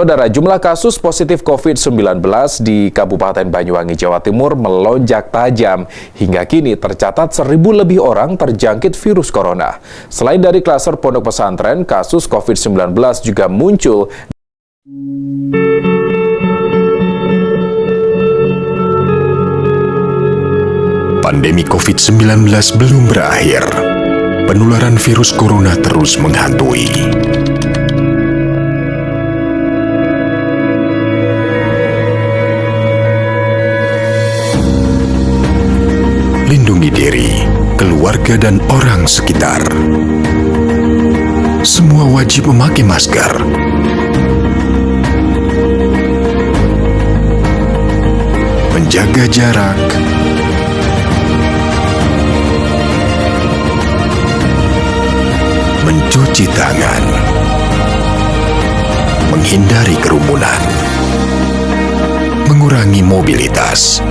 Saudara, jumlah kasus positif COVID-19 di Kabupaten Banyuwangi, Jawa Timur melonjak tajam. Hingga kini tercatat 1.000 lebih orang terjangkit virus corona. Selain dari klaster pondok pesantren, kasus COVID-19 juga muncul. Pandemi COVID-19 belum berakhir. Penularan virus corona terus menghantui. Lindungi diri, keluarga, dan orang sekitar. Semua wajib memakai masker. Menjaga jarak. Mencuci tangan. Menghindari kerumunan. Mengurangi mobilitas.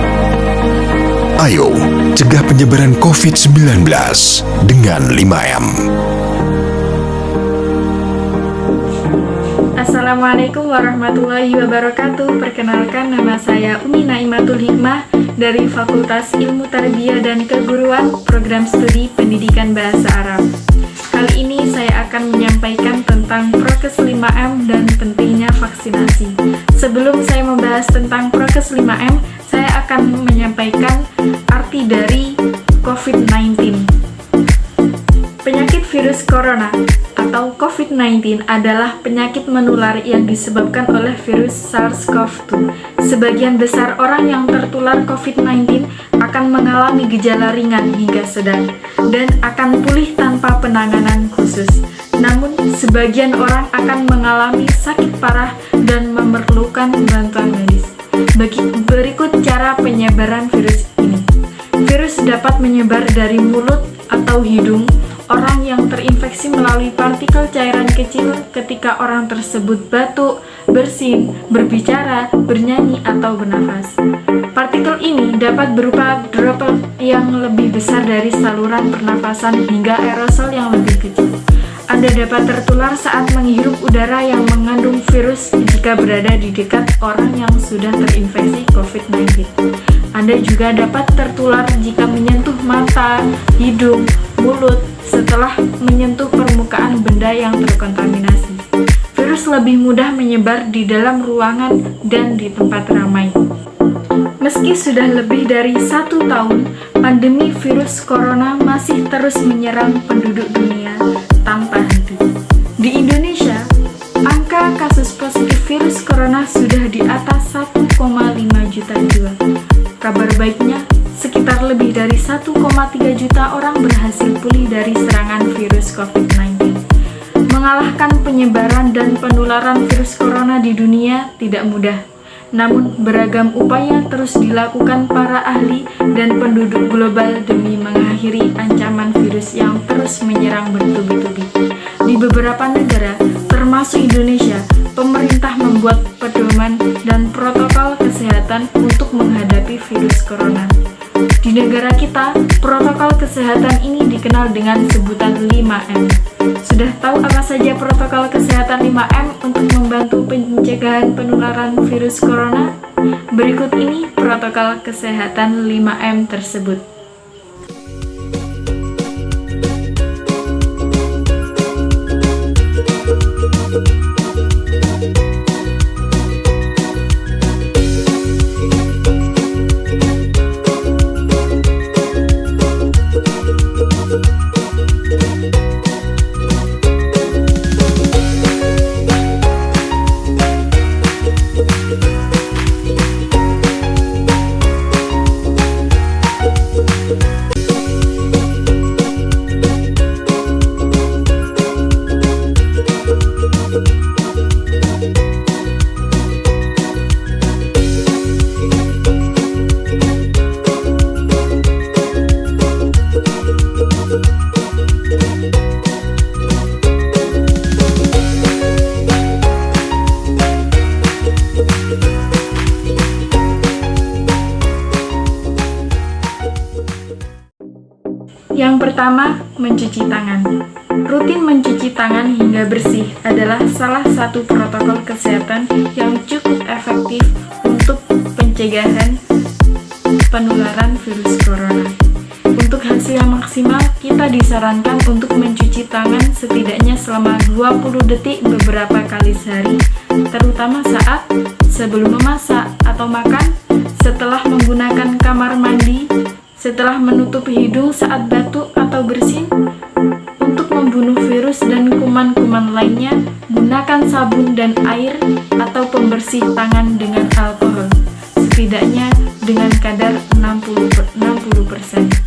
Ayo, cegah penyebaran COVID-19 dengan 5M. Assalamualaikum warahmatullahi wabarakatuh. Perkenalkan, nama saya Umi Naimatul Hikmah dari Fakultas Ilmu Tarbiyah dan Keguruan, Program Studi Pendidikan Bahasa Arab. Kali ini saya akan menyampaikan tentang Prokes 5M dan pentingnya vaksinasi. Sebelum saya membahas tentang Prokes 5M, saya akan menyampaikan arti dari COVID-19. Penyakit virus corona atau COVID-19 adalah penyakit menular yang disebabkan oleh virus SARS-CoV-2. Sebagian besar orang yang tertular COVID-19 akan mengalami gejala ringan hingga sedang dan akan pulih tanpa penanganan khusus. Namun, sebagian orang akan mengalami sakit parah dan memerlukan bantuan medis. Berikut cara penyebaran virus ini. Virus dapat menyebar dari mulut atau hidung orang yang terinfeksi melalui partikel cairan kecil ketika orang tersebut batuk, bersin, berbicara, bernyanyi, atau bernafas. Partikel ini dapat berupa droplet yang lebih besar dari saluran pernafasan hingga aerosol yang lebih kecil. Anda dapat tertular saat menghirup udara yang mengandung virus jika berada di dekat orang yang sudah terinfeksi COVID-19. Anda juga dapat tertular jika menyentuh mata, hidung, mulut, setelah menyentuh permukaan benda yang terkontaminasi. Virus lebih mudah menyebar di dalam ruangan dan di tempat ramai. Meski sudah lebih dari 1 tahun, pandemi virus corona masih terus menyerang penduduk dunia tanpa henti. Di Indonesia, angka kasus positif virus corona sudah di atas 1,5 juta jiwa. Kabar baiknya, sekitar lebih dari 1,3 juta orang berhasil pulih dari serangan virus COVID-19. Mengalahkan penyebaran dan penularan virus corona di dunia tidak mudah. Namun, beragam upaya terus dilakukan para ahli dan penduduk global demi mengakhiri ancaman virus yang terus menyerang bertubi-tubi. Di beberapa negara, termasuk Indonesia, pemerintah membuat pedoman dan protokol kesehatan untuk menghadapi virus corona. Di negara kita, protokol kesehatan ini dikenal dengan sebutan 5M. Sudah tahu apa saja protokol kesehatan 5M untuk membantu pencegahan penularan virus corona? Berikut ini protokol kesehatan 5M tersebut. Yang pertama, mencuci tangan. Rutin mencuci tangan hingga bersih adalah salah satu protokol kesehatan yang cukup efektif untuk pencegahan penularan virus corona. Untuk hasil yang maksimal, kita disarankan untuk mencuci tangan setidaknya selama 20 detik beberapa kali sehari, terutama saat sebelum memasak atau makan, setelah menggunakan kamar mandi, setelah menutup hidung saat batuk atau bersin. Untuk membunuh virus dan kuman-kuman lainnya, gunakan sabun dan air atau pembersih tangan dengan alkohol, setidaknya dengan kadar 60%.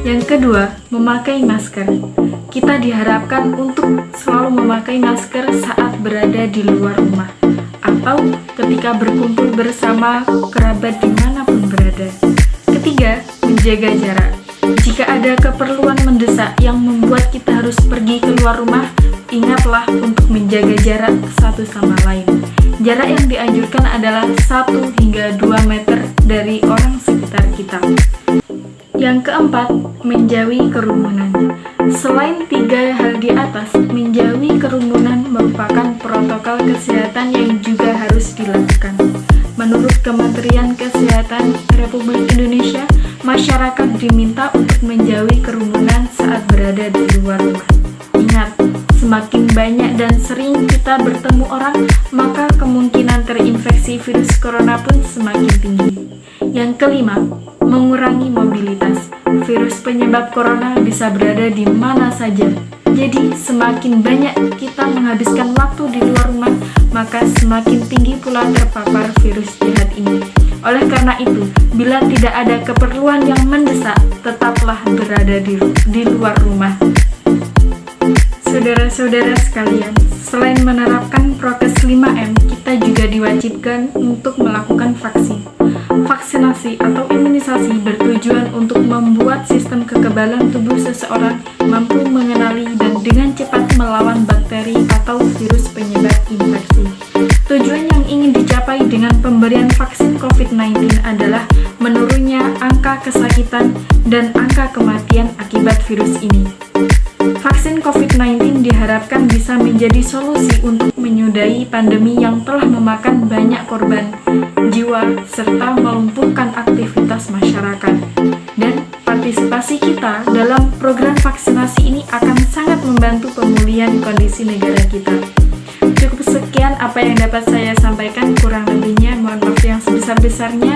Yang kedua, memakai masker. Kita diharapkan untuk selalu memakai masker saat berada di luar rumah atau ketika berkumpul bersama kerabat dimanapun berada. Ketiga, menjaga jarak. Jika ada keperluan mendesak yang membuat kita harus pergi keluar rumah, ingatlah untuk menjaga jarak satu sama lain. Jarak yang dianjurkan adalah 1 hingga 2 meter dari orang sekitar kita. Yang keempat, menjauhi kerumunan. Selain 3 hal di atas, menjauhi kerumunan merupakan protokol kesehatan yang juga harus dilakukan. Menurut Kementerian Kesehatan Republik Indonesia, masyarakat diminta untuk menjauhi kerumunan saat berada di luar rumah. Ingat, semakin banyak dan sering kita bertemu orang, maka kemungkinan terinfeksi virus corona pun semakin tinggi. Yang kelima, mengurangi mobilitas. Virus penyebab corona bisa berada di mana saja. Jadi, semakin banyak kita menghabiskan waktu di luar rumah, maka semakin tinggi pula terpapar virus jahat ini. Oleh karena itu, bila tidak ada keperluan yang mendesak, tetaplah berada di luar rumah. Saudara-saudara sekalian, selain menerapkan prokes 5M, kita juga diwajibkan untuk melakukan vaksin. Vaksinasi atau imunisasi bertujuan untuk membuat sistem kekebalan tubuh seseorang mampu mengenali dan dengan cepat melawan bakteri atau virus penyebab infeksi. Tujuan yang ingin dicapai dengan pemberian vaksin COVID-19 adalah menurunnya angka kesakitan dan angka kematian akibat virus ini. Vaksin COVID-19 diharapkan bisa menjadi solusi untuk menyudahi pandemi yang telah memakan banyak korban jiwa serta melumpuhkan aktivitas masyarakat. Dan partisipasi kita dalam program vaksinasi ini akan sangat membantu pemulihan kondisi negara kita. Cukup sekian apa yang dapat saya sampaikan, kurang lebihnya mohon maaf yang sebesar-besarnya.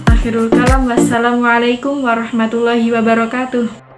Akhirul kalam, wassalamualaikum warahmatullahi wabarakatuh.